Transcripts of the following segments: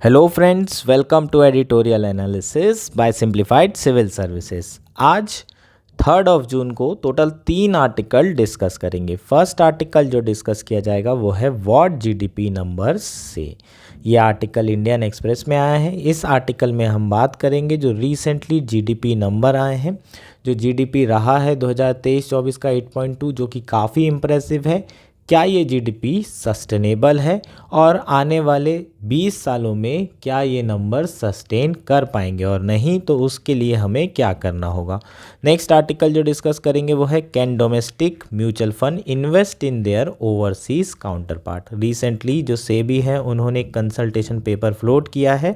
Hello friends, welcome to editorial analysis by simplified civil services. आज 3 June को total 3 article discuss करेंगे। First article जो discuss किया जाएगा वो है व्हाट जीडीपी नंबर्स से। ये आर्टिकल इंडियन एक्सप्रेस में आया है। इस आर्टिकल में हम बात करेंगे जो रिसेंटली जीडीपी नंबर आए हैं। जो जीडीपी रहा है 2023-24 का 8.2, जो कि काफ़ी इम्प्रेसिव है। क्या ये जीडीपी सस्टेनेबल है और आने वाले 20 सालों में क्या ये नंबर सस्टेन कर पाएंगे, और नहीं तो उसके लिए हमें क्या करना होगा। नेक्स्ट आर्टिकल जो डिस्कस करेंगे वो है can domestic mutual fund invest in their overseas counter part. Recently जो सेबी है उन्होंने एक कंसल्टेशन पेपर फ्लोट किया है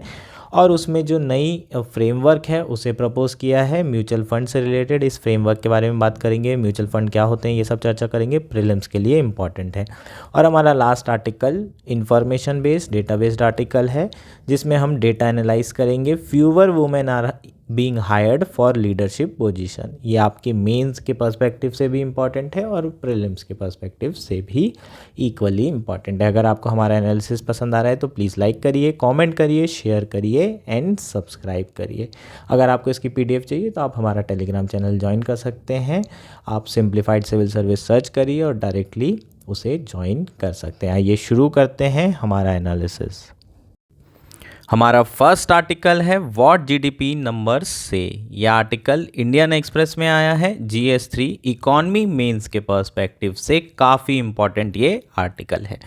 और उसमें जो नई फ्रेमवर्क है उसे प्रपोज़ किया है म्यूचुअल फंड से रिलेटेड। इस फ्रेमवर्क के बारे में बात करेंगे, म्यूचुअल फंड क्या होते हैं ये सब चर्चा करेंगे, प्रीलिम्स के लिए इंपॉर्टेंट है। और हमारा last article information based data based article है, जिसमें हम डेटा एनालाइज करेंगे। Fewer women are being hired for leadership position. ये आपके मेंस के पर्सपेक्टिव से भी इम्पॉर्टेंट है और प्रीलिम्स के पर्सपेक्टिव से भी इक्वली इम्पॉर्टेंट है। अगर आपको हमारा एनालिसिस पसंद आ रहा है तो प्लीज़ लाइक करिए, कमेंट करिए, शेयर करिए एंड सब्सक्राइब करिए। अगर आपको इसकी पीडीएफ चाहिए तो आप हमारा टेलीग्राम चैनल ज्वाइन कर सकते हैं। आप सिंप्लीफाइड सिविल सर्विस सर्च करिए और डायरेक्टली उसे ज्वाइन कर सकते हैं। आइए शुरू करते हैं हमारा एनालिसिस। हमारा फर्स्ट आर्टिकल है व्हाट जीडीपी नंबर्स से। यह आर्टिकल इंडियन एक्सप्रेस में आया है। GS3 इकॉनमी मेंस के पर्सपेक्टिव से काफ़ी इंपॉर्टेंट ये आर्टिकल है।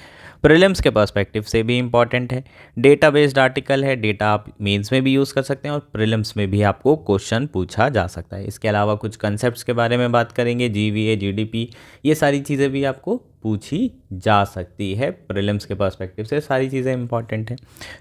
प्रीलिम्स के पर्सपेक्टिव से भी इम्पॉर्टेंट है। डेटा बेस्ड आर्टिकल है। डेटा आप मेंस में भी यूज़ कर सकते हैं और प्रीलिम्स में भी आपको क्वेश्चन पूछा जा सकता है। इसके अलावा कुछ कंसेप्ट्स के बारे में बात करेंगे, GVA, GDP, ये सारी चीज़ें भी आपको पूछी जा सकती है। प्रीलिम्स के पर्सपेक्टिव से सारी चीज़ें इंपॉर्टेंट हैं,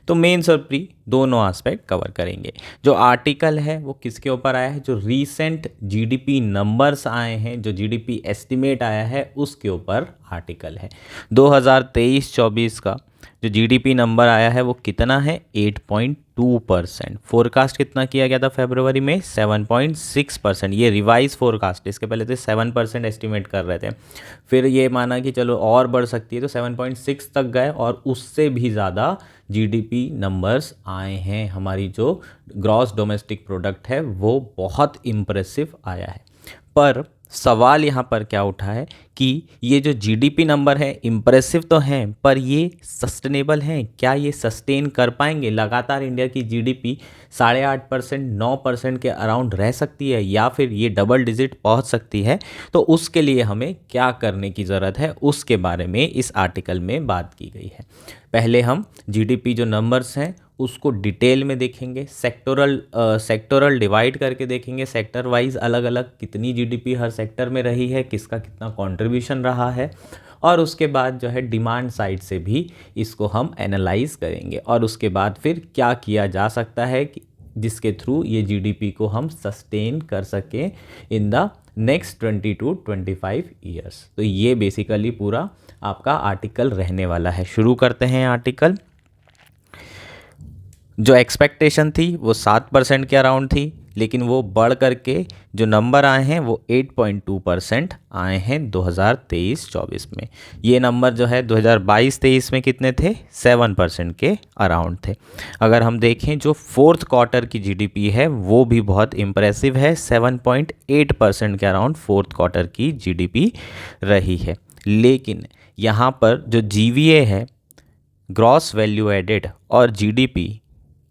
तो मेंस और प्री दोनों एस्पेक्ट कवर करेंगे। जो आर्टिकल है वो किसके ऊपर आया है? जो रीसेंट जीडीपी नंबर्स आए हैं, जो जीडीपी एस्टिमेट आया है उसके ऊपर आर्टिकल है। 2023-24 का जो जीडीपी नंबर आया है वो कितना है? 8.2%। फोरकास्ट कितना किया गया था फरवरी में? 7.6%। ये रिवाइज फोरकास्ट, इसके पहले थे 7% एस्टिमेट कर रहे थे, फिर ये माना कि चलो और बढ़ सकती है तो 7.6 तक गए और उससे भी ज़्यादा जीडीपी नंबर्स आए हैं। हमारी जो ग्रॉस डोमेस्टिक प्रोडक्ट है वो बहुत इम्प्रेसिव आया है। पर सवाल यहाँ पर क्या उठा है कि ये जो जीडीपी नंबर है इम्प्रेसिव तो हैं, पर ये सस्टेनेबल हैं? क्या ये सस्टेन कर पाएंगे? लगातार इंडिया की जीडीपी 8.5%, 9% के अराउंड रह सकती है या फिर ये डबल डिजिट पहुँच सकती है? तो उसके लिए हमें क्या करने की ज़रूरत है उसके बारे में इस आर्टिकल में बात की गई है। पहले हम जीडीपी जो नंबर्स हैं उसको डिटेल में देखेंगे, सेक्टोरल डिवाइड करके देखेंगे, सेक्टर वाइज अलग अलग कितनी जीडीपी हर सेक्टर में रही है, किसका कितना कंट्रीब्यूशन रहा है, और उसके बाद जो है डिमांड साइड से भी इसको हम एनालाइज करेंगे और उसके बाद फिर क्या किया जा सकता है कि जिसके थ्रू ये जीडीपी को हम सस्टेन कर सकें in the next 20 to 25 years. तो ये बेसिकली पूरा आपका आर्टिकल रहने वाला है। शुरू करते हैं आर्टिकल। जो एक्सपेक्टेशन थी वो 7% के अराउंड थी, लेकिन वो बढ़ करके जो नंबर आए हैं वो 8.2% आए हैं 2023-24 में। ये नंबर जो है 2022-23 में कितने थे? 7% के अराउंड थे। अगर हम देखें जो फोर्थ क्वार्टर की जीडीपी है वो भी बहुत इम्प्रेसिव है। 7.8% के अराउंड फोर्थ क्वार्टर की जीडीपी रही है। लेकिन यहाँ पर जो GVA है, ग्रॉस वैल्यू एडेड, और जीडीपी,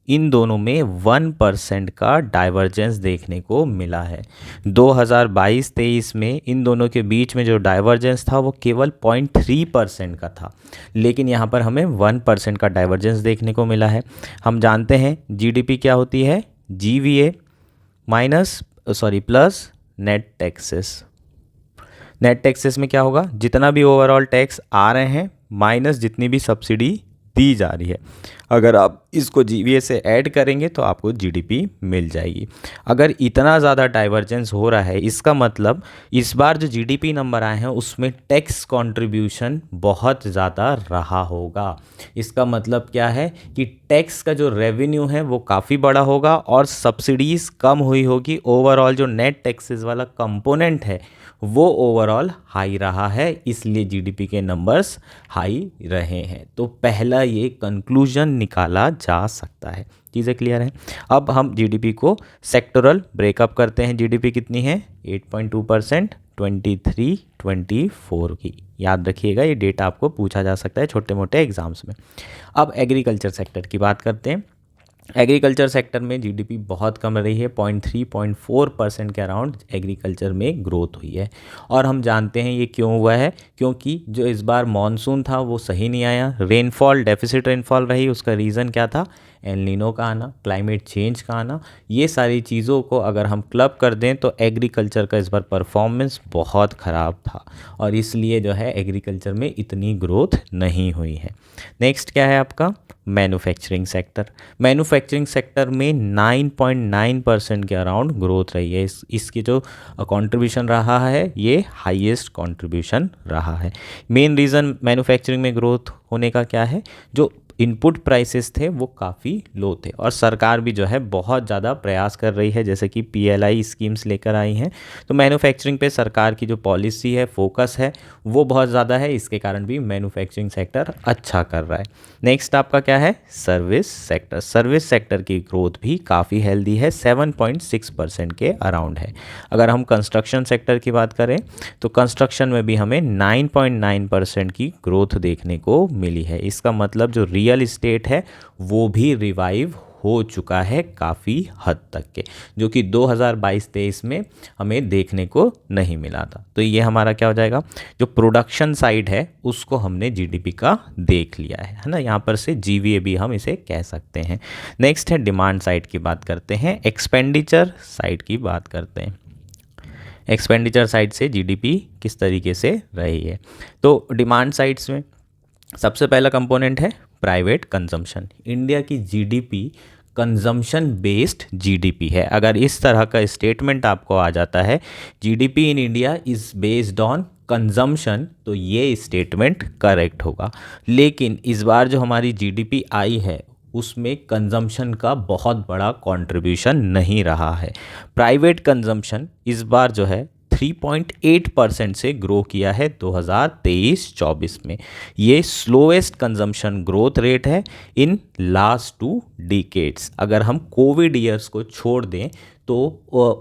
इन दोनों में 1% का डाइवर्जेंस देखने को मिला है। 2022-23 में इन दोनों के बीच में जो डाइवर्जेंस था वो केवल 0.3% का था, लेकिन यहाँ पर हमें 1% का डाइवर्जेंस देखने को मिला है। हम जानते हैं जीडीपी क्या होती है? GVA plus net taxes. Net taxes में क्या होगा? जितना भी ओवरऑल टैक्स आ रहे हैं माइनस जितनी भी सब्सिडी दी जा रही है, अगर आप इसको GVA से ऐड करेंगे तो आपको जीडीपी मिल जाएगी। अगर इतना ज़्यादा डाइवर्जेंस हो रहा है, इसका मतलब इस बार जो जीडीपी नंबर आए हैं उसमें टैक्स कंट्रीब्यूशन बहुत ज़्यादा रहा होगा। इसका मतलब क्या है कि टैक्स का जो रेवेन्यू है वो काफ़ी बड़ा होगा और सब्सिडीज़ कम हुई होगी। ओवरऑल जो नेट टैक्सेस वाला कंपोनेंट है वो ओवरऑल हाई रहा है, इसलिए जीडीपी के नंबर्स हाई रहे हैं। तो पहला ये कंक्लूजन निकाला जा सकता है। चीज़ें क्लियर हैं। अब हम जीडीपी को सेक्टोरल ब्रेकअप करते हैं। जीडीपी कितनी है? 8.2%, 23, 24 की। याद रखिएगा, ये डेटा आपको पूछा जा सकता है छोटे मोटे एग्जाम्स में। अब एग्रीकल्चर सेक्टर की बात करते हैं। एग्रीकल्चर सेक्टर में जीडीपी बहुत कम रही है, 0.3-0.4% के अराउंड एग्रीकल्चर में ग्रोथ हुई है। और हम जानते हैं ये क्यों हुआ है, क्योंकि जो इस बार मॉनसून था वो सही नहीं आया, रेनफॉल डेफिसिट रेनफॉल रही। उसका रीज़न क्या था? एल नीनो का आना, क्लाइमेट चेंज का आना। ये सारी चीज़ों को अगर हम क्लब कर दें तो एग्रीकल्चर का इस बार परफॉर्मेंस बहुत ख़राब था, और इसलिए जो है एग्रीकल्चर में इतनी ग्रोथ नहीं हुई है। नेक्स्ट क्या है आपका? Manufacturing sector. मैन्युफैक्चरिंग सेक्टर में 9.9% के अराउंड ग्रोथ रही है। इसकी जो कंट्रीब्यूशन रहा है, ये हाईएस्ट कंट्रीब्यूशन रहा है। मेन रीज़न मैन्युफैक्चरिंग में ग्रोथ होने का क्या है? जो इनपुट प्राइसेस थे वो काफ़ी लो थे, और सरकार भी जो है बहुत ज़्यादा प्रयास कर रही है, जैसे कि पीएलआई स्कीम्स लेकर आई हैं। तो मैन्युफैक्चरिंग पे सरकार की जो पॉलिसी है, फोकस है, वो बहुत ज़्यादा है। इसके कारण भी मैन्युफैक्चरिंग सेक्टर अच्छा कर रहा है। नेक्स्ट आपका क्या है? Service sector. सर्विस सेक्टर की ग्रोथ भी काफ़ी हेल्दी है, 7.6% के अराउंड है। अगर हम कंस्ट्रक्शन सेक्टर की बात करें तो कंस्ट्रक्शन में भी हमें 9.9% की ग्रोथ देखने को मिली है। इसका मतलब जो रियल इस्टेट है वो भी रिवाइव हो चुका है काफ़ी हद तक के, जो कि 2022-23 में हमें देखने को नहीं मिला था। तो ये हमारा क्या हो जाएगा? जो प्रोडक्शन साइड है उसको हमने जीडीपी का देख लिया है ना। यहाँ पर से जीवीए भी हम इसे कह सकते हैं। नेक्स्ट है डिमांड साइड की बात करते हैं, एक्सपेंडिचर साइड की बात करते हैं। एक्सपेंडिचर साइड से जीडीपी किस तरीके से रही है? तो डिमांड साइड्स में सबसे पहला कंपोनेंट है प्राइवेट कंजम्पशन। इंडिया की जीडीपी कंजम्पशन बेस्ड जीडीपी है। अगर इस तरह का स्टेटमेंट आपको आ जाता है, GDP in India is based on consumption, तो ये स्टेटमेंट करेक्ट होगा। लेकिन इस बार जो हमारी जीडीपी आई है उसमें कंजम्पशन का बहुत बड़ा कंट्रीब्यूशन नहीं रहा है। प्राइवेट कंजम्पशन इस बार जो है 3.8% से ग्रो किया है 2023-24 में। ये स्लोएस्ट कंजम्पशन ग्रोथ रेट है इन लास्ट 2 डिकेड्स। अगर हम कोविड ईयर्स को छोड़ दें तो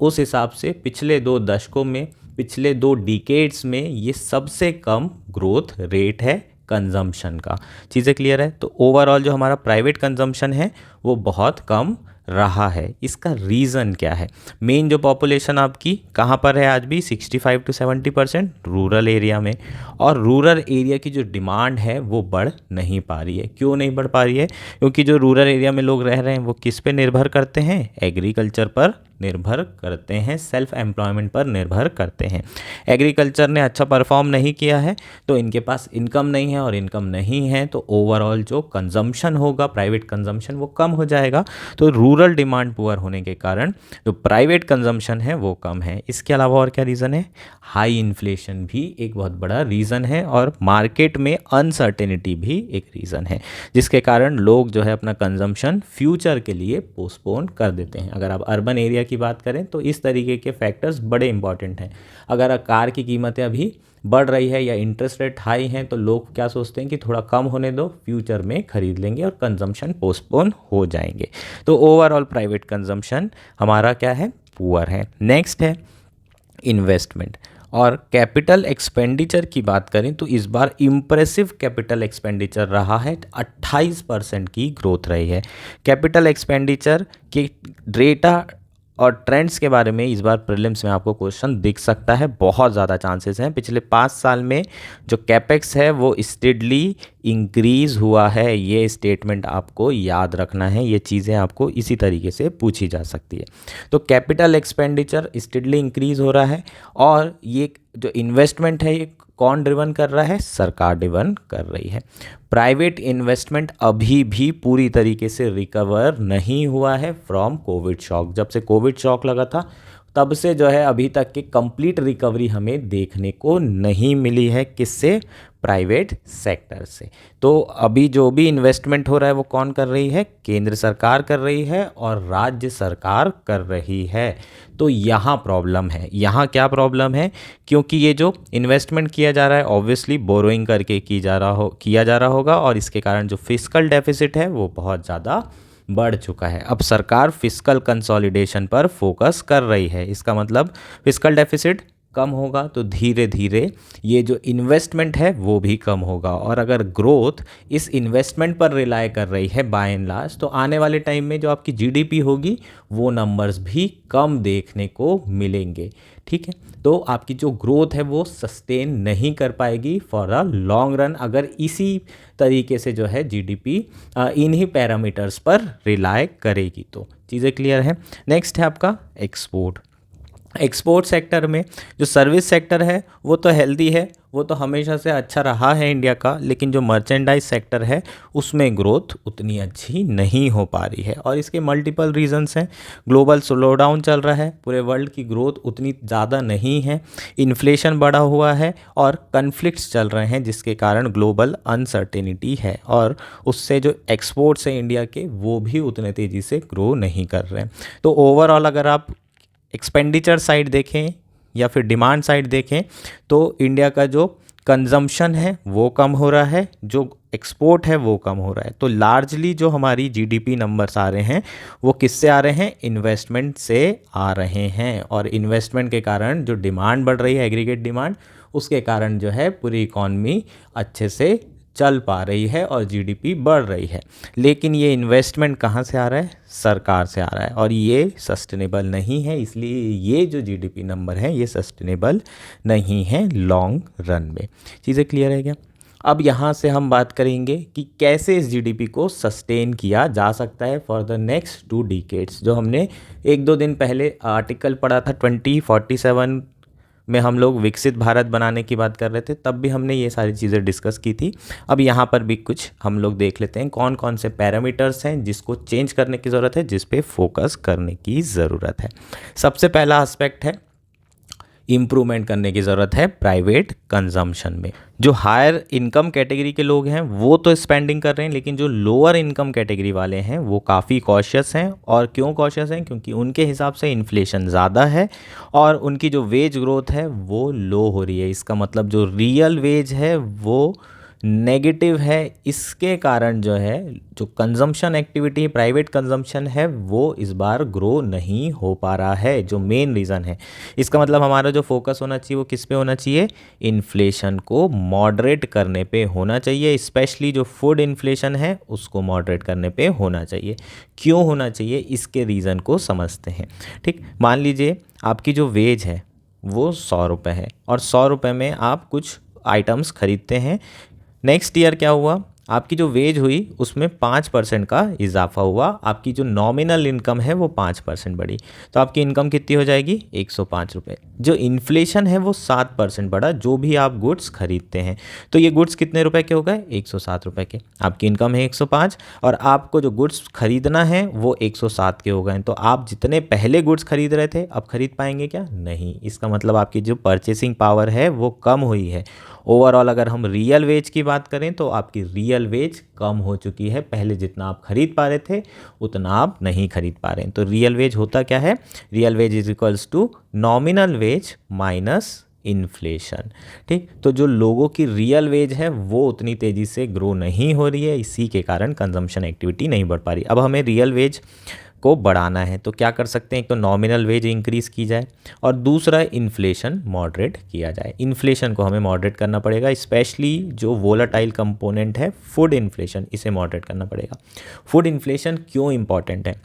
उस हिसाब से पिछले 2 दशकों में, पिछले 2 डिकेड्स में ये सबसे कम ग्रोथ रेट है कंजम्पशन का। चीज़ें क्लियर है? तो ओवरऑल जो हमारा प्राइवेट कंजम्पशन है वो बहुत कम रहा है। इसका रीज़न क्या है? मेन जो पॉपुलेशन आपकी कहाँ पर है आज भी? 65 to 70% रूरल एरिया में। और रूरल एरिया की जो डिमांड है वो बढ़ नहीं पा रही है। क्यों नहीं बढ़ पा रही है? क्योंकि जो रूरल एरिया में लोग रह रहे हैं वो किस पे निर्भर करते हैं? एग्रीकल्चर पर निर्भर करते हैं, सेल्फ एम्प्लॉयमेंट पर निर्भर करते हैं। एग्रीकल्चर ने अच्छा परफॉर्म नहीं किया है तो इनके पास इनकम नहीं है, और इनकम नहीं है तो ओवरऑल जो कंजम्पशन होगा, प्राइवेट कंजम्पशन, वो कम हो जाएगा। तो रूरल डिमांड पुअर होने के कारण जो प्राइवेट कंजम्पशन है वो कम है। इसके अलावा और क्या रीज़न है? हाई इन्फ्लेशन भी एक बहुत बड़ा रीज़न है, और मार्केट में अनसर्टेनिटी भी एक रीज़न है, जिसके कारण लोग जो है अपना कंजम्पशन फ्यूचर के लिए पोस्टपोन कर देते हैं। अगर आप अर्बन एरिया की बात करें तो इस तरीके के फैक्टर्स बड़े इंपॉर्टेंट हैं। अगर कार की कीमतें अभी बढ़ रही है या इंटरेस्ट रेट हाई हैं तो लोग क्या सोचते हैं कि थोड़ा कम होने दो, फ्यूचर में खरीद लेंगे और कंजम्पशन पोस्टपोन हो जाएंगे। तो ओवरऑल प्राइवेट कंजम्पशन हमारा क्या है? पुअर है। नेक्स्ट है इन्वेस्टमेंट और कैपिटल एक्सपेंडिचर की बात करें तो इस बार इम्प्रेसिव कैपिटल एक्सपेंडिचर रहा है, 28% की ग्रोथ रही है। कैपिटल एक्सपेंडिचर के डेटा और ट्रेंड्स के बारे में इस बार प्रीलिम्स में आपको क्वेश्चन दिख सकता है, बहुत ज़्यादा चांसेस हैं। पिछले 5 साल में जो कैपेक्स है वो स्टेडली इंक्रीज़ हुआ है, ये स्टेटमेंट आपको याद रखना है। ये चीज़ें आपको इसी तरीके से पूछी जा सकती है। तो कैपिटल एक्सपेंडिचर स्टेडली इंक्रीज़ हो रहा है, और ये जो इन्वेस्टमेंट है ये कौन ड्रिवन कर रहा है? सरकार ड्रिवन कर रही है। प्राइवेट इन्वेस्टमेंट अभी भी पूरी तरीके से रिकवर नहीं हुआ है फ्रॉम कोविड शॉक। जब से कोविड शॉक लगा था तब से जो है अभी तक की कंप्लीट रिकवरी हमें देखने को नहीं मिली है। किससे? प्राइवेट सेक्टर से। तो अभी जो भी इन्वेस्टमेंट हो रहा है वो कौन कर रही है? केंद्र सरकार कर रही है और राज्य सरकार कर रही है। तो यहाँ प्रॉब्लम है। यहाँ क्या प्रॉब्लम है? क्योंकि ये जो इन्वेस्टमेंट किया जा रहा है ऑब्वियसली बोरोइंग करके किया जा रहा होगा, और इसके कारण जो फिस्कल डेफिसिट है वो बहुत ज़्यादा बढ़ चुका है। अब सरकार फिस्कल कंसोलिडेशन पर फोकस कर रही है। इसका मतलब फिस्कल डेफिसिट कम होगा तो धीरे धीरे ये जो इन्वेस्टमेंट है वो भी कम होगा, और अगर ग्रोथ इस इन्वेस्टमेंट पर रिलाय कर रही है बाय एंड लार्ज, तो आने वाले टाइम में जो आपकी जीडीपी होगी वो नंबर्स भी कम देखने को मिलेंगे। ठीक है, तो आपकी जो ग्रोथ है वो सस्टेन नहीं कर पाएगी फॉर अ लॉन्ग रन, अगर इसी तरीके से जो है जीडीपी इन्हीं पैरामीटर्स पर रिलाय करेगी। तो चीज़ें क्लियर है। नेक्स्ट है आपका एक्सपोर्ट। एक्सपोर्ट सेक्टर में जो सर्विस सेक्टर है वो तो हेल्दी है, वो तो हमेशा से अच्छा रहा है इंडिया का, लेकिन जो मर्चेंडाइज सेक्टर है उसमें ग्रोथ उतनी अच्छी नहीं हो पा रही है, और इसके मल्टीपल रीजंस हैं। ग्लोबल स्लोडाउन चल रहा है, पूरे वर्ल्ड की ग्रोथ उतनी ज़्यादा नहीं है, इन्फ्लेशन बढ़ा हुआ है और कन्फ्लिक्ट्स चल रहे हैं जिसके कारण ग्लोबल अनसर्टेनिटी है, और उससे जो एक्सपोर्ट्स हैं इंडिया के वो भी उतने तेज़ी से ग्रो नहीं कर रहे हैं। तो ओवरऑल अगर आप एक्सपेंडिचर साइड देखें या फिर डिमांड साइड देखें तो इंडिया का जो कंजम्पशन है वो कम हो रहा है, जो एक्सपोर्ट है वो कम हो रहा है। तो लार्जली जो हमारी जीडीपी नंबर्स आ रहे हैं वो किससे आ रहे हैं? इन्वेस्टमेंट से आ रहे हैं, और इन्वेस्टमेंट के कारण जो डिमांड बढ़ रही है, एग्रीगेट डिमांड, उसके कारण जो है पूरी इकॉनमी अच्छे से चल पा रही है और जीडीपी बढ़ रही है। लेकिन ये इन्वेस्टमेंट कहाँ से आ रहा है? सरकार से आ रहा है, और ये सस्टेनेबल नहीं है, इसलिए ये जो जीडीपी नंबर है ये सस्टेनेबल नहीं है लॉन्ग रन में। चीज़ें क्लियर है क्या? अब यहाँ से हम बात करेंगे कि कैसे इस जीडीपी को सस्टेन किया जा सकता है फॉर द नेक्स्ट 2 डिकेड्स। जो हमने 1-2 दिन पहले आर्टिकल पढ़ा था 2047 में, हम लोग विकसित भारत बनाने की बात कर रहे थे, तब भी हमने ये सारी चीज़ें डिस्कस की थी। अब यहाँ पर भी कुछ हम लोग देख लेते हैं कौन कौन से पैरामीटर्स हैं जिसको चेंज करने की ज़रूरत है, जिस पे फोकस करने की ज़रूरत है। सबसे पहला एस्पेक्ट है इम्प्रूवमेंट करने की ज़रूरत है प्राइवेट कंजम्पशन में। जो हायर इनकम कैटेगरी के लोग हैं वो तो स्पेंडिंग कर रहे हैं, लेकिन जो लोअर इनकम कैटेगरी वाले हैं वो काफ़ी कॉशियस हैं। और क्यों कॉशियस हैं? क्योंकि उनके हिसाब से इन्फ्लेशन ज़्यादा है और उनकी जो वेज ग्रोथ है वो लो हो रही है। इसका मतलब जो रियल वेज है वो नेगेटिव है। इसके कारण जो है जो कंजम्पशन एक्टिविटी प्राइवेट कंजम्पशन है वो इस बार ग्रो नहीं हो पा रहा है, जो मेन रीज़न है। इसका मतलब हमारा जो फोकस होना चाहिए वो किस पे होना चाहिए? इन्फ्लेशन को मॉडरेट करने पे होना चाहिए। स्पेशली जो फूड इन्फ्लेशन है उसको मॉडरेट करने पे होना चाहिए। क्यों होना चाहिए? इसके रीज़न को समझते हैं। ठीक, मान लीजिए आपकी जो वेज है वो 100 रुपये है और 100 रुपये में आप कुछ आइटम्स खरीदते हैं। नेक्स्ट ईयर क्या हुआ? आपकी जो वेज हुई उसमें 5% का इजाफा हुआ, आपकी जो नॉमिनल इनकम है वो 5% बढ़ी, तो आपकी इनकम कितनी हो जाएगी? 105 रुपये। जो इन्फ्लेशन है वो 7% बढ़ा, जो भी आप गुड्स खरीदते हैं। तो ये गुड्स कितने रुपए के हो गए? 107 रुपये के। आपकी इनकम है 105 और आपको जो गुड्स खरीदना है वो 107 के हो गए। तो आप जितने पहले गुड्स खरीद रहे थे अब खरीद पाएंगे क्या? नहीं। इसका मतलब आपकी जो परचेसिंग पावर है वो कम हुई है। ओवरऑल अगर हम रियल वेज की बात करें तो आपकी रियल वेज कम हो चुकी है। पहले जितना आप खरीद पा रहे थे उतना आप नहीं खरीद पा रहे हैं। तो रियल वेज होता क्या है? Real wage is equals to nominal wage minus inflation. ठीक, तो जो लोगों की रियल वेज है वो उतनी तेज़ी से ग्रो नहीं हो रही है, इसी के कारण कंजम्पशन एक्टिविटी नहीं बढ़ पा रही। अब हमें रियल वेज को बढ़ाना है तो क्या कर सकते हैं? एक तो नॉमिनल वेज इंक्रीज़ की जाए और दूसरा इन्फ्लेशन मॉडरेट किया जाए। इन्फ्लेशन को हमें मॉडरेट करना पड़ेगा, स्पेशली जो वोलेटाइल कंपोनेंट है फूड इन्फ्लेशन, इसे मॉडरेट करना पड़ेगा। फूड इन्फ्लेशन क्यों इंपॉर्टेंट है?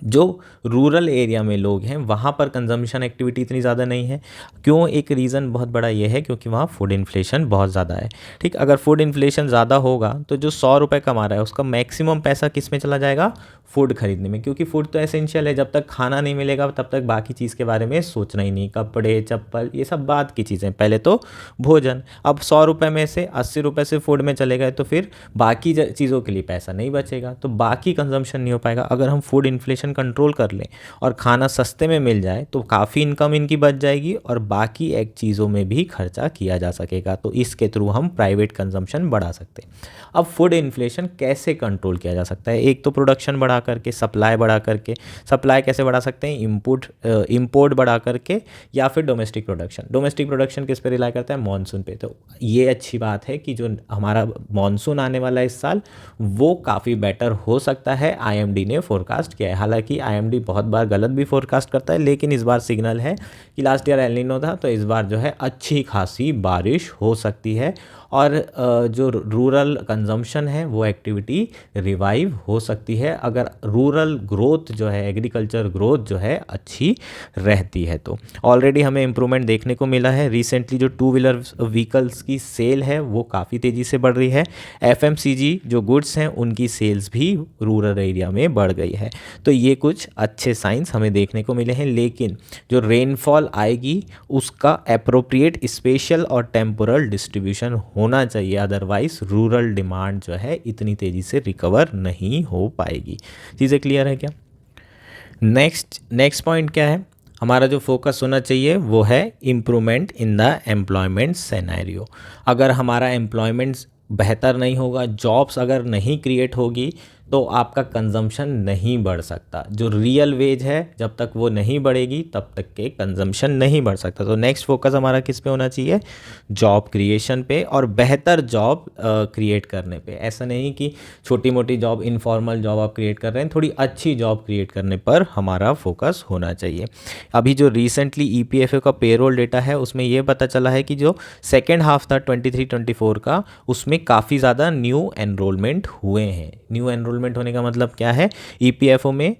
जो रूरल एरिया में लोग हैं वहाँ पर कंजम्पशन एक्टिविटी इतनी ज़्यादा नहीं है। क्यों? एक रीज़न बहुत बड़ा ये है क्योंकि वहाँ फूड इन्फ्लेशन बहुत ज़्यादा है। ठीक, अगर फूड इन्फ्लेशन ज़्यादा होगा तो जो 100 रुपये कमा रहा है उसका मैक्सिमम पैसा किस में चला जाएगा? फूड खरीदने में, क्योंकि फूड तो एसेंशियल है। जब तक खाना नहीं मिलेगा तब तक बाकी चीज़ के बारे में सोचना ही नहीं, कपड़े चप्पल ये सब बात की चीज़ें, पहले तो भोजन। अब 100 रुपये में से 80 रुपये से फूड में चले गए तो फिर बाकी चीज़ों के लिए पैसा नहीं बचेगा, तो बाकी कंजम्पशन नहीं हो पाएगा। अगर हम फूड इन्फ्लेशन कंट्रोल कर लें और खाना सस्ते में मिल जाए तो काफ़ी इनकम इनकी बच जाएगी और बाकी एक चीज़ों में भी खर्चा किया जा सकेगा। तो इसके थ्रू हम प्राइवेट कंजम्पशन बढ़ा सकते हैं। अब फूड इन्फ्लेशन कैसे कंट्रोल किया जा सकता है? एक तो प्रोडक्शन बढ़ा करके, सप्लाई बढ़ा करके। सप्लाई कैसे बढ़ा सकते हैं? इंपोर्ट बढ़ा करके, या फिर डोमेस्टिक प्रोडक्शन। डोमेस्टिक प्रोडक्शन किस पे रिलाई करता है? मानसून पे। तो ये अच्छी बात है कि जो हमारा मानसून आने वाला है इस साल, वो काफ़ी बेटर हो सकता है, आईएमडी ने फोरकास्ट किया है। हालांकि आईएमडी बहुत बार गलत भी फोरकास्ट करता है, लेकिन इस बार सिग्नल है कि लास्ट ईयर एल नीनो था, तो इस बार जो है अच्छी खासी बारिश हो सकती है और जो रूरल कंजम्पशन है वो एक्टिविटी रिवाइव हो सकती है अगर रूरल ग्रोथ जो है, एग्रीकल्चर ग्रोथ जो है अच्छी रहती है। तो ऑलरेडी हमें इम्प्रूवमेंट देखने को मिला है। रिसेंटली जो टू व्हीलर व्हीकल्स की सेल है वो काफ़ी तेज़ी से बढ़ रही है। एफएमसीजी जो गुड्स हैं उनकी सेल्स भी रूरल एरिया में बढ़ गई है। तो ये कुछ अच्छे साइंस हमें देखने को मिले हैं, लेकिन जो रेनफॉल आएगी उसका अप्रोप्रिएट स्पेशल और टेम्पोरल डिस्ट्रीब्यूशन होना चाहिए, अदरवाइज रूरल डिमांड जो है इतनी तेज़ी से रिकवर नहीं हो पाएगी। चीज़ें क्लियर है क्या? नेक्स्ट पॉइंट क्या है? हमारा जो फोकस होना चाहिए वो है improvement in the employment scenario. अगर हमारा एम्प्लॉयमेंट बेहतर नहीं होगा, जॉब्स अगर नहीं क्रिएट होगी, तो आपका कंजम्पशन नहीं बढ़ सकता। जो रियल वेज है जब तक वो नहीं बढ़ेगी तब तक के कंजम्पशन नहीं बढ़ सकता। तो नेक्स्ट फोकस हमारा किस पे होना चाहिए? जॉब क्रिएशन पे और बेहतर जॉब क्रिएट करने पे। ऐसा नहीं कि छोटी मोटी जॉब, इनफॉर्मल जॉब आप क्रिएट कर रहे हैं, थोड़ी अच्छी जॉब क्रिएट करने पर हमारा फोकस होना चाहिए। अभी जो रिसेंटली ईपीएफओ का पेरोल डेटा है उसमें ये पता चला है कि जो सेकेंड हाफ था 23-24 का, उसमें काफ़ी ज़्यादा न्यू एनरोलमेंट हुए हैं। न्यू एनरोलमेंट होने का मतलब क्या है? ईपीएफओ में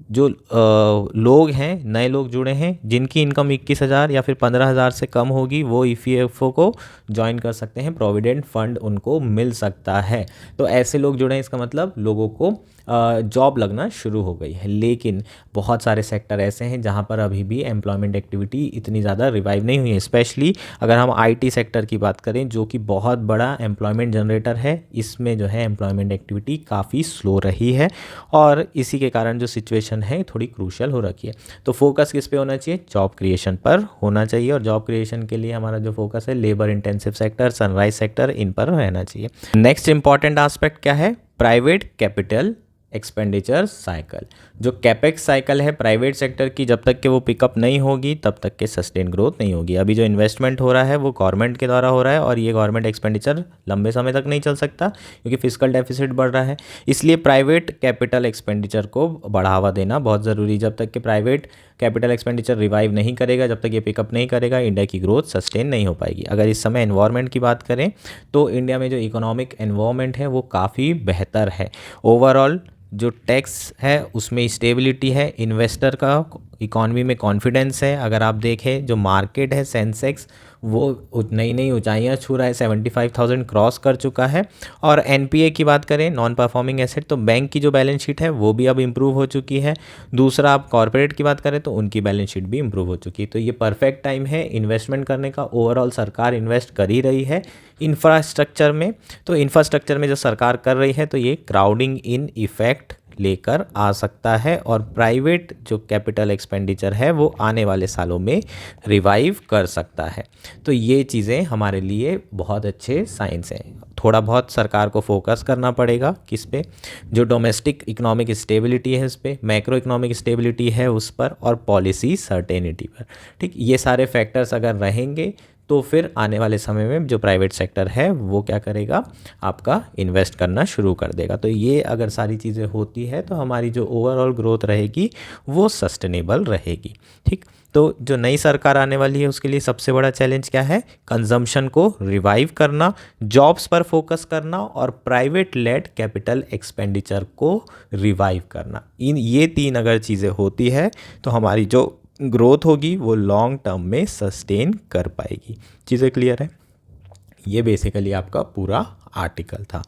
जो लोग हैं, नए लोग जुड़े हैं, जिनकी इनकम 21,000 या फिर 15,000 से कम होगी, वो ईपीएफओ को ज्वाइन कर सकते हैं, प्रोविडेंट फंड उनको मिल सकता है। तो ऐसे लोग जुड़े हैं, इसका मतलब लोगों को जॉब लगना शुरू हो गई है। लेकिन बहुत सारे सेक्टर ऐसे हैं जहां पर अभी भी एम्प्लॉयमेंट एक्टिविटी इतनी ज़्यादा रिवाइव नहीं हुई है। स्पेशली अगर हम आईटी सेक्टर की बात करें, जो कि बहुत बड़ा एम्प्लॉयमेंट जनरेटर है, इसमें जो है एम्प्लॉयमेंट एक्टिविटी काफ़ी स्लो रही है और इसी के कारण जो सिचुएशन है थोड़ी क्रूशियल हो रखी है। तो फोकस किस पे होना चाहिए? जॉब क्रिएशन पर होना चाहिए। और जॉब क्रिएशन के लिए हमारा जो फोकस है, labour intensive sector, sunrise sector, इन पर रहना चाहिए। नेक्स्ट इंपॉर्टेंट एस्पेक्ट क्या है? Private capital expenditure cycle. जो कैपेक्स साइकिल है प्राइवेट सेक्टर की, जब तक कि वो पिकअप नहीं होगी तब तक के सस्टेन ग्रोथ नहीं होगी। अभी जो इन्वेस्टमेंट हो रहा है वो गवर्नमेंट के द्वारा हो रहा है और ये गवर्नमेंट एक्सपेंडिचर लंबे समय तक नहीं चल सकता क्योंकि फिस्कल डेफिसिट बढ़ रहा है। इसलिए प्राइवेट कैपिटल एक्सपेंडिचर को बढ़ावा देना बहुत ज़रूरी। जब तक कि प्राइवेट कैपिटल एक्सपेंडिचर रिवाइव नहीं करेगा, जब तक ये पिकअप नहीं करेगा, इंडिया की ग्रोथ सस्टेन नहीं हो पाएगी। अगर इस समय एनवायरनमेंट की बात करें तो इंडिया में जो इकोनॉमिक एनवायरनमेंट है वो काफ़ी बेहतर है। ओवरऑल जो टैक्स है उसमें स्टेबिलिटी है, इन्वेस्टर का इकॉनमी में कॉन्फिडेंस है। अगर आप देखें जो मार्केट है, सेंसेक्स वो नई नई ऊंचाइयां छू रहा है, 75,000 क्रॉस कर चुका है। और एनपीए की बात करें, नॉन परफॉर्मिंग एसेट, तो बैंक की जो बैलेंस शीट है वो भी अब इम्प्रूव हो चुकी है। दूसरा, आप कॉर्पोरेट की बात करें तो उनकी बैलेंस शीट भी इम्प्रूव हो चुकी है। तो ये परफेक्ट टाइम है इन्वेस्टमेंट करने का। ओवरऑल सरकार इन्वेस्ट कर ही रही है इंफ्रास्ट्रक्चर में। तो इंफ्रास्ट्रक्चर में जो सरकार कर रही है तो ये क्राउडिंग इन इफेक्ट लेकर आ सकता है और प्राइवेट जो कैपिटल एक्सपेंडिचर है वो आने वाले सालों में रिवाइव कर सकता है। तो ये चीज़ें हमारे लिए बहुत अच्छे साइंस हैं। थोड़ा बहुत सरकार को फोकस करना पड़ेगा किस पे? जो डोमेस्टिक इकोनॉमिक स्टेबिलिटी है उस पर, मैक्रो इकोनॉमिक स्टेबिलिटी है उस पर, और पॉलिसी सर्टेनिटी पर। ठीक, ये सारे फैक्टर्स अगर रहेंगे तो फिर आने वाले समय में जो प्राइवेट सेक्टर है वो क्या करेगा? आपका इन्वेस्ट करना शुरू कर देगा। तो ये अगर सारी चीज़ें होती है तो हमारी जो ओवरऑल ग्रोथ रहेगी वो सस्टेनेबल रहेगी। ठीक, तो जो नई सरकार आने वाली है उसके लिए सबसे बड़ा चैलेंज क्या है? कंजम्पशन को रिवाइव करना, जॉब्स पर फोकस करना और प्राइवेट लेड कैपिटल एक्सपेंडिचर को रिवाइव करना। ये तीन अगर चीज़ें होती है तो हमारी जो ग्रोथ होगी वो लॉन्ग टर्म में सस्टेन कर पाएगी। चीज़ें क्लियर है? ये बेसिकली आपका पूरा आर्टिकल था।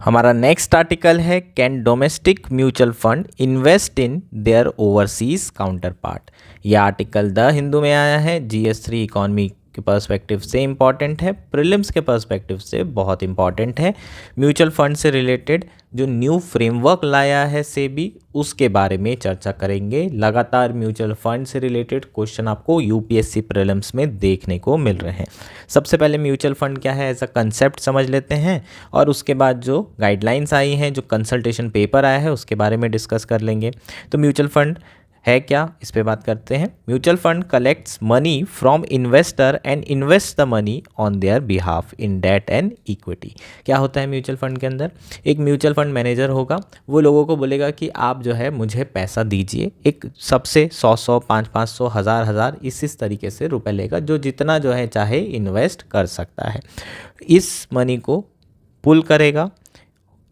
हमारा नेक्स्ट आर्टिकल है, can domestic mutual fund invest in their overseas counter part. यह आर्टिकल द हिंदू में आया है, GS3 इकॉनमी के पर्सपेक्टिव से इम्पॉर्टेंट है, प्रीलिम्स के पर्सपेक्टिव से बहुत इम्पॉर्टेंट है। म्यूचुअल फंड से रिलेटेड जो न्यू फ्रेमवर्क लाया है सेबी, उसके बारे में चर्चा करेंगे। लगातार म्यूचुअल फंड से रिलेटेड क्वेश्चन आपको यूपीएससी प्रीलिम्स में देखने को मिल रहे हैं। सबसे पहले म्यूचुअल फंड क्या है एज अ कंसेप्ट समझ लेते हैं, और उसके बाद जो गाइडलाइंस आई हैं, जो कंसल्टेशन पेपर आया है, उसके बारे में डिस्कस कर लेंगे। तो म्यूचुअल फंड है क्या, इस पे बात करते हैं। Mutual fund collects money from investor and invest the money on their behalf in debt and equity. क्या होता है म्यूचुअल फंड के अंदर? एक म्यूचुअल फंड मैनेजर होगा, वो लोगों को बोलेगा कि आप जो है मुझे पैसा दीजिए, एक सबसे 100 500 1000 इस तरीके से रुपए लेगा, जो जितना जो है चाहे इन्वेस्ट कर सकता है। इस मनी को पुल करेगा,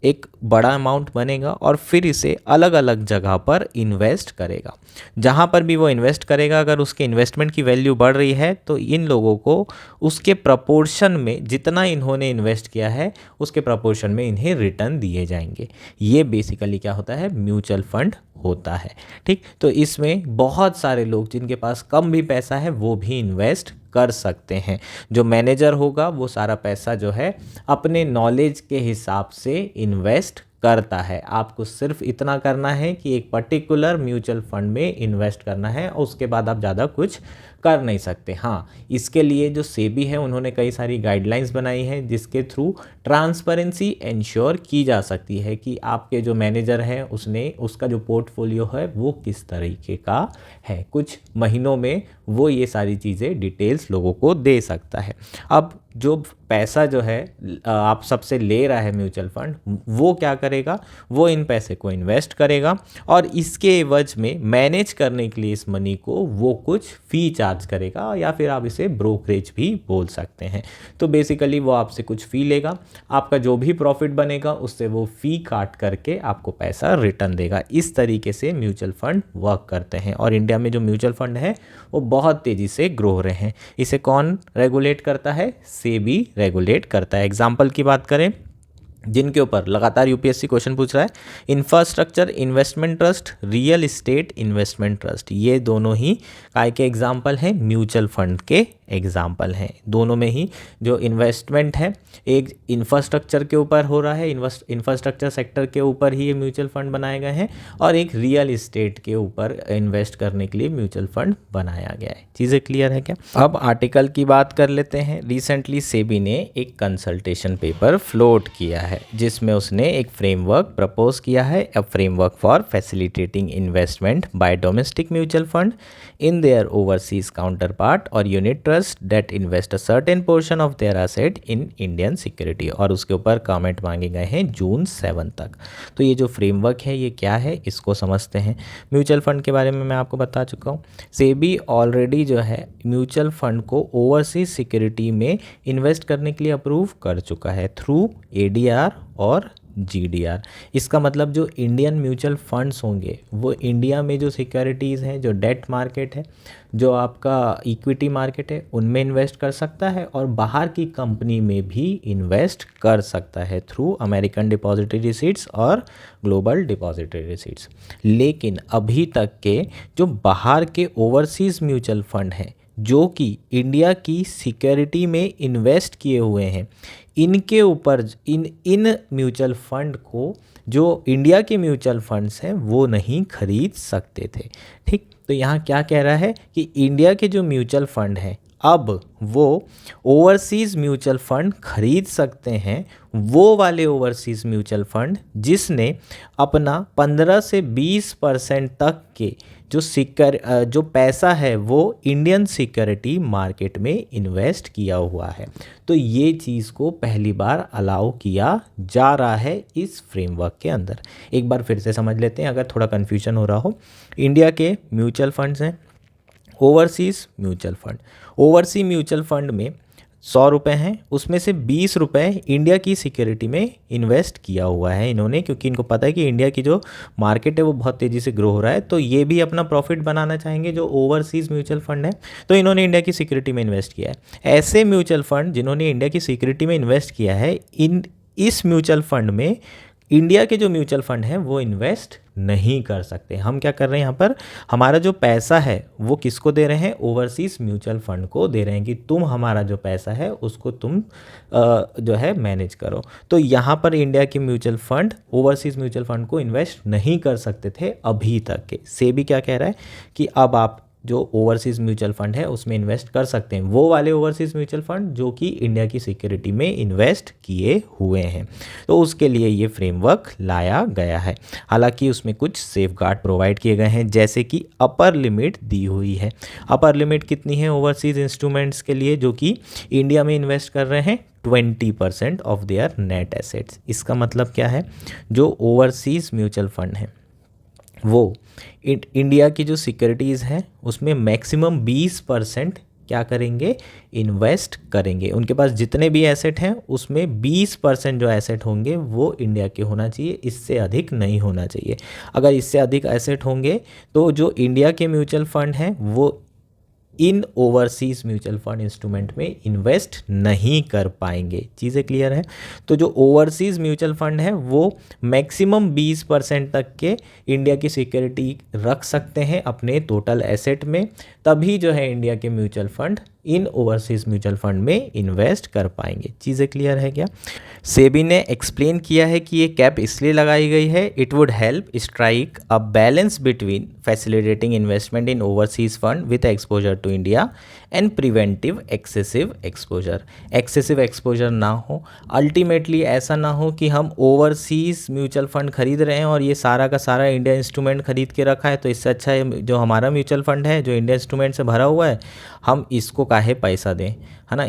एक बड़ा अमाउंट बनेगा और फिर इसे अलग अलग जगह पर इन्वेस्ट करेगा। जहाँ पर भी वो इन्वेस्ट करेगा, अगर उसके इन्वेस्टमेंट की वैल्यू बढ़ रही है तो इन लोगों को उसके प्रपोर्शन में, जितना इन्होंने इन्वेस्ट किया है उसके प्रपोर्शन में इन्हें रिटर्न दिए जाएंगे। ये बेसिकली क्या होता है, म्यूचुअल फंड होता है। ठीक, तो इसमें बहुत सारे लोग जिनके पास कम भी पैसा है वो भी इन्वेस्ट कर सकते हैं। जो मैनेजर होगा वो सारा पैसा जो है अपने नॉलेज के हिसाब से इन्वेस्ट करता है। आपको सिर्फ इतना करना है कि एक पर्टिकुलर म्यूचुअल फंड में इन्वेस्ट करना है, और उसके बाद आप ज़्यादा कुछ कर नहीं सकते। हाँ, इसके लिए जो सेबी है उन्होंने कई सारी गाइडलाइंस बनाई हैं जिसके थ्रू ट्रांसपेरेंसी इंश्योर की जा सकती है कि आपके जो मैनेजर हैं उसने उसका जो पोर्टफोलियो है वो किस तरीके का है। कुछ महीनों में वो ये सारी चीज़ें डिटेल्स लोगों को दे सकता है। अब जो पैसा जो है आप सबसे ले रहा है म्यूचुअल फंड, वो क्या करेगा, वो इन पैसे को इन्वेस्ट करेगा और इसके एवज में मैनेज करने के लिए इस मनी को वो कुछ फ़ी चार्ज करेगा, या फिर आप इसे ब्रोकरेज भी बोल सकते हैं। तो बेसिकली वो आपसे कुछ फ़ी लेगा, आपका जो भी प्रॉफिट बनेगा उससे वो फ़ी काट करके आपको पैसा रिटर्न देगा। इस तरीके से म्यूचुअल फंड वर्क करते हैं, और इंडिया में जो म्यूचुअल फंड है वो बहुत तेज़ी से ग्रो हो रहे हैं। इसे कौन रेगुलेट करता है? सेबी रेगुलेट करता है। एग्जाम्पल की बात करें जिनके ऊपर लगातार यूपीएससी क्वेश्चन पूछ रहा है, infrastructure investment trust, real estate investment trust, ये दोनों ही काय के एग्जाम्पल हैं, म्यूचुअल फंड के एग्जाम्पल हैं। दोनों में ही जो इन्वेस्टमेंट है एक इंफ्रास्ट्रक्चर के ऊपर हो रहा है, इंफ्रास्ट्रक्चर सेक्टर के ऊपर ही ये म्यूचुअल फंड बनाए गए हैं, और एक रियल एस्टेट के ऊपर इन्वेस्ट करने के लिए म्यूचुअल फंड बनाया गया है। चीज़ें क्लियर है क्या? अब आर्टिकल की बात कर लेते हैं। रिसेंटली सेबी ने एक कंसल्टेशन पेपर फ्लोट किया है जिसमें उसने एक फ्रेमवर्क प्रपोज किया है, a framework for facilitating investment by domestic mutual fund in their overseas counterpart और unit trust that invest a certain portion of their asset in Indian security, और उसके ऊपर कमेंट मांगे गए हैं जून 7 तक। तो ये जो फ्रेमवर्क है ये क्या है, इसको समझते हैं। म्यूचुअल फंड के बारे में मैं आपको बता चुका हूँ। सेबी ऑलरेडी जो है म्यूचुअल फंड को ओवरसीज सिक्योरिटी में इन्वेस्ट करने के लिए अप्रूव कर चुका है थ्रू एडीआर और जीडीआर। इसका मतलब जो इंडियन म्यूचुअल फंड्स होंगे वो इंडिया में जो सिक्योरिटीज़ हैं, जो डेट मार्केट है, जो आपका इक्विटी मार्केट है, उनमें इन्वेस्ट कर सकता है, और बाहर की कंपनी में भी इन्वेस्ट कर सकता है थ्रू अमेरिकन डिपॉजिटरी रिसीट्स और ग्लोबल डिपॉजिटरी रिसीट्स। लेकिन अभी तक के जो बाहर के ओवरसीज़ म्यूचुअल फंड हैं जो कि इंडिया की सिक्योरिटी में इन्वेस्ट किए हुए हैं, इनके ऊपर इन म्यूचुअल फंड को जो इंडिया के म्यूचुअल फंड्स हैं वो नहीं खरीद सकते थे। ठीक, तो यहाँ क्या कह रहा है कि इंडिया के जो म्यूचुअल फंड हैं अब वो ओवरसीज़ म्यूचुअल फंड खरीद सकते हैं, वो वाले ओवरसीज़ म्यूचुअल फंड जिसने अपना 15 से 20% तक के जो पैसा है वो इंडियन सिक्योरिटी मार्केट में इन्वेस्ट किया हुआ है। तो ये चीज़ को पहली बार अलाउ किया जा रहा है इस फ्रेमवर्क के अंदर। एक बार फिर से समझ लेते हैं अगर थोड़ा कन्फ्यूजन हो रहा हो। इंडिया के म्यूचुअल फंड्स हैं, overseas mutual fund. Overseas mutual fund में 100 रुपये हैं, उसमें से 20 रुपये इंडिया की सिक्योरिटी में इन्वेस्ट किया हुआ है इन्होंने, क्योंकि इनको पता है कि इंडिया की जो मार्केट है वो बहुत तेज़ी से ग्रो हो रहा है, तो ये भी अपना प्रॉफिट बनाना चाहेंगे जो ओवरसीज़ म्यूचुअल फंड है, तो इन्होंने इंडिया की सिक्योरिटी में इन्वेस्ट किया है। ऐसे म्यूचुअल फंड जिन्होंने इंडिया की सिक्योरिटी में इन्वेस्ट किया है, इस म्यूचुअल फंड में इंडिया के जो म्यूचुअल फंड हैं वो इन्वेस्ट नहीं कर सकते। हम क्या कर रहे हैं यहाँ पर, हमारा जो पैसा है वो किसको दे रहे हैं, ओवरसीज़ म्यूचुअल फंड को दे रहे हैं कि तुम हमारा जो पैसा है उसको तुम जो है मैनेज करो। तो यहाँ पर इंडिया के mutual fund overseas mutual fund को इन्वेस्ट नहीं कर सकते थे अभी तक के। सेबी क्या कह रहा है कि अब आप जो ओवरसीज़ म्यूचुअल फंड है उसमें इन्वेस्ट कर सकते हैं, वो वाले ओवरसीज़ म्यूचुअल फंड जो कि इंडिया की सिक्योरिटी में इन्वेस्ट किए हुए हैं। तो उसके लिए ये फ्रेमवर्क लाया गया है। हालांकि उसमें कुछ सेफगार्ड प्रोवाइड किए गए हैं, जैसे कि अपर लिमिट दी हुई है। अपर लिमिट कितनी है ओवरसीज़ इंस्ट्रूमेंट्स के लिए जो कि इंडिया में इन्वेस्ट कर रहे हैं, 20% ऑफ देयर नेट एसेट्स। इसका मतलब क्या है, जो ओवरसीज़ म्यूचुअल फंड है वो इंडिया की जो सिक्योरिटीज़ हैं उसमें मैक्सिमम 20% क्या करेंगे, इन्वेस्ट करेंगे। उनके पास जितने भी एसेट हैं उसमें 20% जो एसेट होंगे वो इंडिया के होना चाहिए, इससे अधिक नहीं होना चाहिए। अगर इससे अधिक एसेट होंगे तो जो इंडिया के म्यूचुअल फंड हैं वो इन ओवरसीज़ म्यूचुअल फंड इंस्ट्रूमेंट में इन्वेस्ट नहीं कर पाएंगे। चीज़ें क्लियर है। तो जो ओवरसीज़ म्यूचुअल फंड है वो मैक्सिमम 20% तक के इंडिया की सिक्योरिटी रख सकते हैं अपने टोटल एसेट में, तभी जो है इंडिया के म्यूचुअल फंड इन ओवरसीज़ म्यूचुअल फंड में इन्वेस्ट कर पाएंगे। चीज़ें क्लियर है क्या। सेबी ने एक्सप्लेन किया है कि ये कैप इसलिए लगाई गई है, it would help strike a balance between facilitating investment in overseas fund with exposure to India and preventive excessive exposure. Excessive exposure ना हो, अल्टीमेटली ऐसा ना हो कि हम ओवरसीज़ म्यूचुअल फंड खरीद रहे हैं और ये सारा का सारा इंडिया इंस्ट्रूमेंट खरीद के रखा है, तो इससे अच्छा है जो हमारा म्यूचुअल फंड है जो इंडिया इंस्ट्रूमेंट से भरा हुआ है, हम इसको काहे पैसा दें, है ना,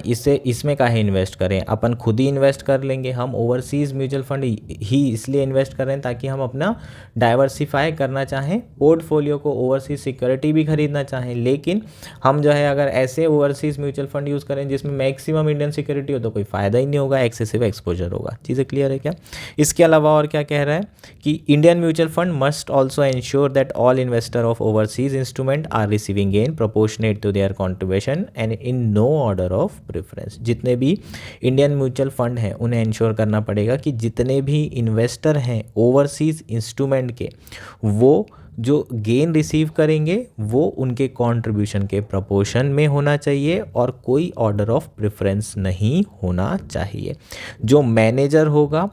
इसमें काहे इन्वेस्ट करें, अपन खुद ही इन्वेस्ट कर लेंगे। हम ओवरसीज़ म्यूचुअल फंड ही इसलिए इन्वेस्ट कर रहे हैं ताकि हम अपना डाइवर्सिफाई करना चाहें, पोर्टफोलियो को ओवरसीज़ सिक्योरिटी भी खरीदना चाहें, लेकिन हम जो है अगर ऐसे ओवरसीज़ म्यूचुअल फंड यूज़ करें जिसमें मैक्सिमम इंडियन सिक्योरिटी हो तो कोई फ़ायदा ही नहीं होगा, एक्सेसिव एक्सपोजर होगा। चीज़ें क्लियर है क्या। इसके अलावा और क्या कह रहा है कि Indian mutual fund must also ensure that all investor of overseas instrument are receiving gain proportionate to their contribution and in no order of preference. जितने भी इंडियन म्यूचुअल फंड हैं उन्हें इंश्योर करना पड़ेगा कि जितने भी इन्वेस्टर हैं ओवरसीज़ इंस्ट्रूमेंट के, वो जो गेन रिसीव करेंगे वो उनके कंट्रीब्यूशन के प्रपोर्शन में होना चाहिए और कोई ऑर्डर ऑफ प्रेफरेंस नहीं होना चाहिए। जो मैनेजर होगा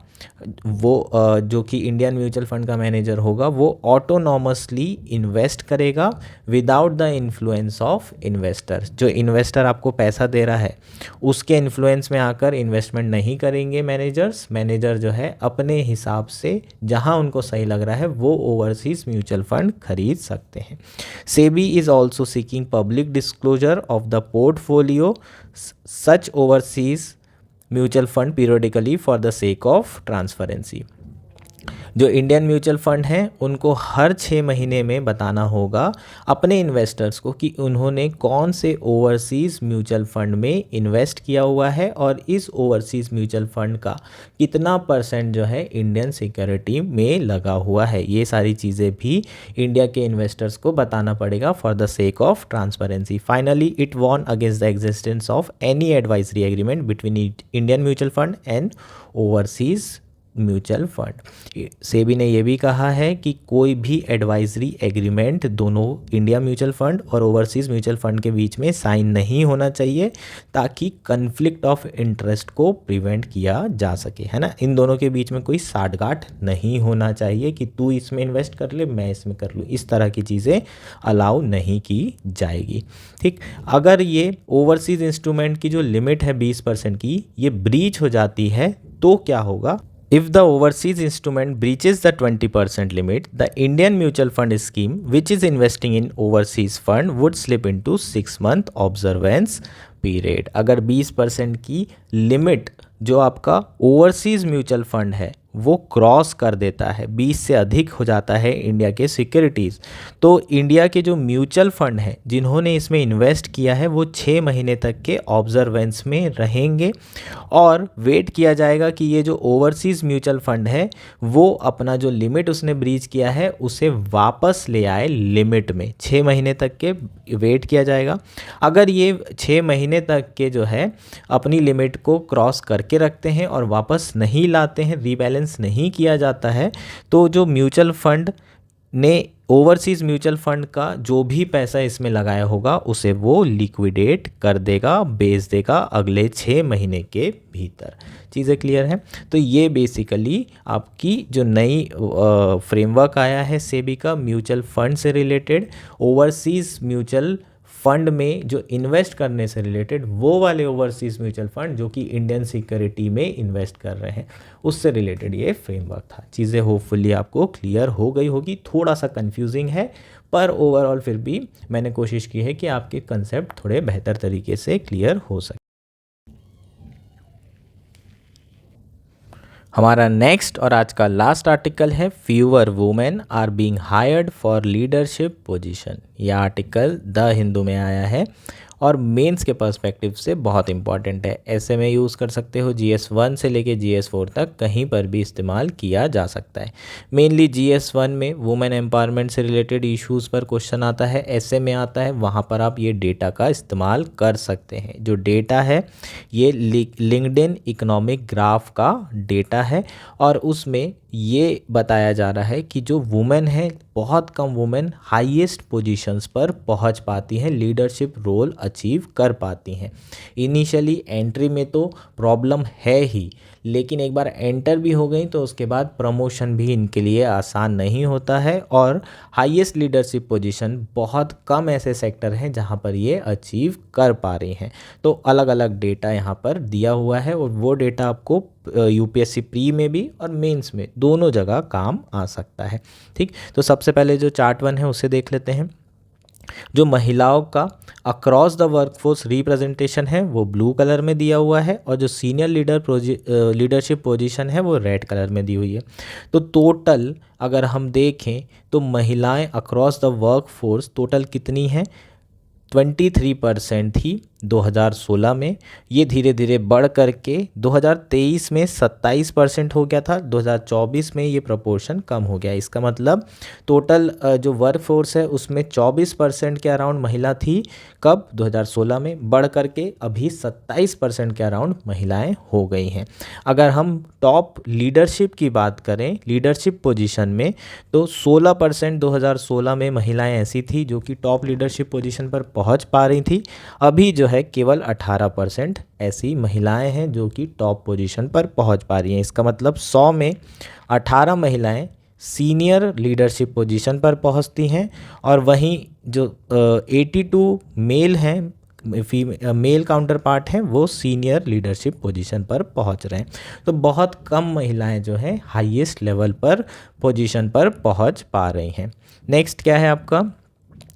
वो जो कि इंडियन म्यूचुअल फंड का मैनेजर होगा वो ऑटोनॉमसली इन्वेस्ट करेगा without the influence of investor. जो इन्वेस्टर आपको पैसा दे रहा है उसके इन्फ्लुएंस में आकर इन्वेस्टमेंट नहीं करेंगे मैनेजर जो है अपने हिसाब से जहां उनको सही लग रहा है वो ओवरसीज़ म्यूचुअल फंड खरीद सकते हैं। SEBI is also seeking public disclosure of the portfolio such overseas mutual fund periodically for the sake of transparency. जो इंडियन म्यूचुअल फंड हैं उनको हर 6 महीने में बताना होगा अपने इन्वेस्टर्स को कि उन्होंने कौन से ओवरसीज़ म्यूचुअल फंड में इन्वेस्ट किया हुआ है और इस ओवरसीज़ म्यूचुअल फंड का कितना % जो है इंडियन सिक्योरिटी में लगा हुआ है। ये सारी चीज़ें भी इंडिया के इन्वेस्टर्स को बताना पड़ेगा for the sake of transparency. Finally it warn against the existence of any advisory agreement between Indian mutual fund and overseas mutual fund. SEBI ने यह भी कहा है कि कोई भी एडवाइजरी एग्रीमेंट दोनों इंडिया म्यूचुअल फंड और ओवरसीज़ म्यूचुअल फंड के बीच में साइन नहीं होना चाहिए ताकि कन्फ्लिक्ट ऑफ इंटरेस्ट को प्रिवेंट किया जा सके, है ना। इन दोनों के बीच में कोई साठगांठ नहीं होना चाहिए कि तू इसमें इन्वेस्ट कर ले मैं इसमें कर लूँ, इस तरह की चीज़ें अलाउ नहीं की जाएगी। ठीक, अगर ये ओवरसीज़ इंस्ट्रूमेंट की जो लिमिट है 20% की ये ब्रीच हो जाती है तो क्या होगा। If the overseas instrument breaches the 20% limit, the Indian mutual fund scheme, which is investing in overseas fund, would slip into 6-month observance period। अगर 20% की लिमिट जो आपका ओवरसीज़ म्यूचुअल फंड है वो क्रॉस कर देता है, 20 से अधिक हो जाता है इंडिया के सिक्योरिटीज़, तो इंडिया के जो म्यूचुअल फंड हैं जिन्होंने इसमें इन्वेस्ट किया है वो 6 महीने तक के ऑब्जर्वेंस में रहेंगे और वेट किया जाएगा कि ये जो ओवरसीज़ म्यूचुअल फंड है वो अपना जो लिमिट उसने ब्रीच किया है उसे वापस ले आए लिमिट में। 6 महीने तक के वेट किया जाएगा। अगर ये 6 महीने तक के जो है अपनी लिमिट को क्रॉस करके रखते हैं और वापस नहीं लाते हैं, रीबैलेंस फाइनेंस नहीं किया जाता है तो जो म्यूचुअल फंड ने ओवरसीज़ म्यूचुअल फंड का जो भी पैसा इसमें लगाया होगा उसे वो लिक्विडेट कर देगा, बेच देगा अगले 6 महीने के भीतर। चीज़ें क्लियर हैं? तो ये बेसिकली आपकी जो नई फ्रेमवर्क आया है सेबी का म्यूचुअल फंड से रिलेटेड, ओवरसीज़ म्यूचुअल फंड में जो इन्वेस्ट करने से रिलेटेड, वो वाले ओवरसीज़ म्यूचुअल फंड जो कि इंडियन सिक्योरिटी में इन्वेस्ट कर रहे हैं, उससे रिलेटेड ये फ्रेमवर्क था। चीज़ें होपफुली आपको क्लियर हो गई होगी। थोड़ा सा कंफ्यूजिंग है पर ओवरऑल फिर भी मैंने कोशिश की है कि आपके कंसेप्ट थोड़े बेहतर तरीके से क्लियर हो सके। हमारा नेक्स्ट और आज का लास्ट आर्टिकल है fewer women are being hired for leadership position. यह आर्टिकल द हिंदू में आया है और मेंस के पर्सपेक्टिव से बहुत इंपॉर्टेंट है। ऐसे में यूज़ कर सकते हो, GS1 से लेके GS4 तक कहीं पर भी इस्तेमाल किया जा सकता है। मेनली GS1 में वुमेन एम्पावरमेंट से रिलेटेड इश्यूज़ पर क्वेश्चन आता है, ऐसे में आता है, वहाँ पर आप ये डेटा का इस्तेमाल कर सकते हैं। जो डेटा है ये लिंक्डइन इकोनॉमिक ग्राफ का डेटा है और उसमें ये बताया जा रहा है कि जो वुमेन है, बहुत कम वुमेन हाईएस्ट पोजीशंस पर पहुंच पाती हैं, लीडरशिप रोल अचीव कर पाती हैं। इनिशियली एंट्री में तो प्रॉब्लम है ही, लेकिन एक बार एंटर भी हो गई तो उसके बाद प्रमोशन भी इनके लिए आसान नहीं होता है और हाईएस्ट लीडरशिप पोजीशन बहुत कम ऐसे सेक्टर हैं जहां पर ये अचीव कर पा रही हैं। तो अलग अलग डेटा यहाँ पर दिया हुआ है और वो डेटा आपको UPSC प्री में भी और मेंस में दोनों जगह काम आ सकता है। ठीक, तो सबसे पहले जो चार्ट 1 है उसे देख लेते हैं। जो महिलाओं का अक्रॉस द वर्कफोर्स रिप्रेजेंटेशन है वो ब्लू कलर में दिया हुआ है और जो सीनियर लीडरशिप पोजीशन है वो रेड कलर में दी हुई है। तो टोटल अगर हम देखें तो महिलाएं अक्रॉस द वर्कफोर्स टोटल कितनी हैं? 23% थी 2016 में। ये धीरे धीरे बढ़ करके 2023 में 27% हो गया था, 2024 में ये प्रोपोर्शन कम हो गया। इसका मतलब टोटल जो वर्क फोर्स है उसमें 24% के अराउंड महिला थी, कब? 2016 में, बढ़ करके अभी 27% के अराउंड महिलाएं हो गई हैं। अगर हम टॉप लीडरशिप की बात करें, लीडरशिप पोजीशन में, तो 16% 2016 में महिलाएं ऐसी थी जो कि टॉप लीडरशिप पोजीशन पर पहुंच पा रही थी। अभी जो है केवल 18% ऐसी महिलाएं हैं जो कि टॉप पोजीशन पर पहुंच पा रही हैं। इसका मतलब 100 में 18 महिलाएं सीनियर लीडरशिप पोजीशन पर पहुंचती हैं और वहीं जो 82 मेल हैं, मेल काउंटर पार्ट हैं, वो सीनियर लीडरशिप पोजीशन पर पहुंच रहे हैं। तो बहुत कम महिलाएं जो हैं हाईएस्ट लेवल पर पोजीशन पर पहुंच पा रही हैं। नेक्स्ट क्या है आपका?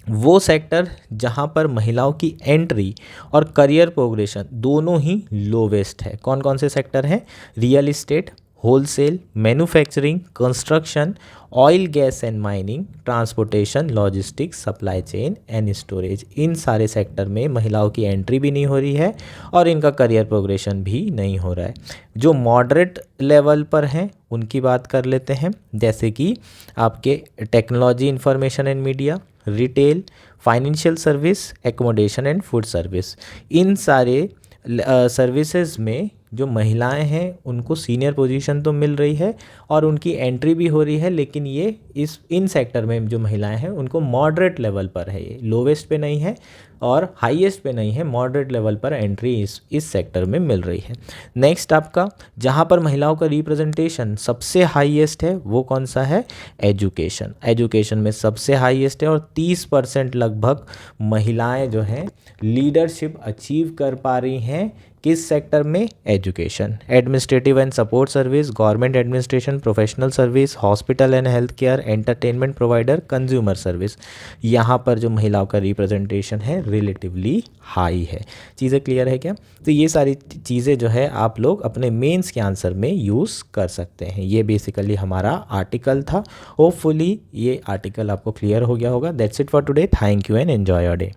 वो सेक्टर जहां पर महिलाओं की एंट्री और करियर प्रोग्रेशन दोनों ही लोवेस्ट है। कौन कौन से सेक्टर हैं? Real estate, wholesale, manufacturing, construction, oil gas and mining, transportation, logistics, supply chain and storage. इन सारे सेक्टर में महिलाओं की एंट्री भी नहीं हो रही है और इनका करियर प्रोग्रेशन भी नहीं हो रहा है। जो मॉडरेट लेवल पर हैं उनकी बात कर लेते हैं, जैसे कि आपके technology, information and media, retail, financial service, accommodation and food service. इन सारे सर्विसेज में जो महिलाएं हैं उनको सीनियर पोजीशन तो मिल रही है और उनकी एंट्री भी हो रही है, लेकिन ये इन सेक्टर में जो महिलाएं हैं उनको मॉडरेट लेवल पर है, ये लोवेस्ट पे नहीं है और हाईएस्ट पे नहीं है, मॉडरेट लेवल पर एंट्री इस सेक्टर में मिल रही है। नेक्स्ट आपका जहां पर महिलाओं का रिप्रेजेंटेशन सबसे हाईएस्ट है वो कौन सा है? एजुकेशन। एजुकेशन में सबसे हाईएस्ट है और 30% लगभग महिलाएं जो हैं लीडरशिप अचीव कर पा रही हैं। किस सेक्टर में? Education, administrative and support service, government administration, professional service, hospital and health care, entertainment provider, consumer service. यहाँ पर जो महिलाओं का रिप्रेजेंटेशन है रिलेटिवली हाई है। चीज़ें क्लियर है क्या? तो ये सारी चीज़ें जो है आप लोग अपने मेंस के आंसर में यूज़ कर सकते हैं। ये बेसिकली हमारा आर्टिकल था। होपफुली ये आर्टिकल आपको क्लियर हो गया होगा। That's it for today. Thank you and enjoy your day.